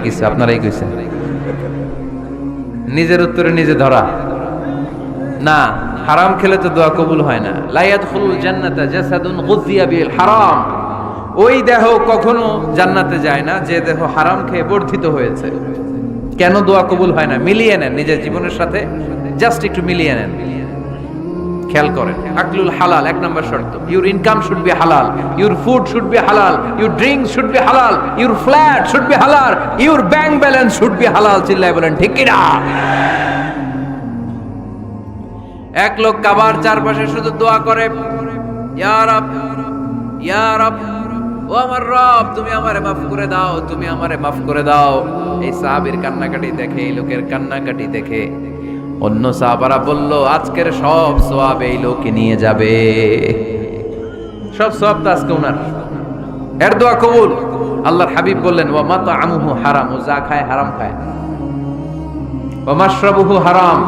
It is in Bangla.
কিছু, আপনারাই কইছেন। নিজের উত্তরে নিজে ধরা না, হারাম খেলে তো দোয়া কবুল হয় না। লা ইয়াদখুলুল জান্নাতা জাসাদুন গুযিয়া বিল হারাম। ওই দেহ কখনো জান্নাতে যায় না যে দেহ হারাম খেয়ে বর্ধিত হয়েছে। কেন দোয়া কবুল হয় না? মিলিয়ে নেন নিজের জীবনের সাথে, জাস্ট একটু মিলিয়ে নেন, খেয়াল করেন। আকলুল হালাল এক নম্বর শর্ত। ইউর ইনকাম শুড বি হালাল, ইউর ফুড শুড বি হালাল, ইউর ড্রিঙ্ক শুড বি হালাল, ইউর ফ্ল্যাট শুড বি হালাল, your bank balance should be হালাল। চিল্লায় বলেন ঠিক কিনা? এক লোক কাবার চারপাশে শুধু দোয়া করে, ইয়া রব, ইয়া রব, ও আমার রব, তুমি আমারে মাফ করে দাও, তুমি আমারে মাফ করে দাও। এই সাহাবীর কান্নাকাটি দেখে, এই লোকের কান্নাকাটি দেখে অন্য সাহাবারা বলল, আজকের সব সওয়াব এই লোকে নিয়ে যাবে, সব সওয়াব তো আজকে ওনার। এর দোয়া কবুল। আল্লাহর হাবিব বললেন, ওয়া মাতআমুহু হারাম, ও যা খায় হারাম খায়, ওয়া মাশরাবুহু হারাম,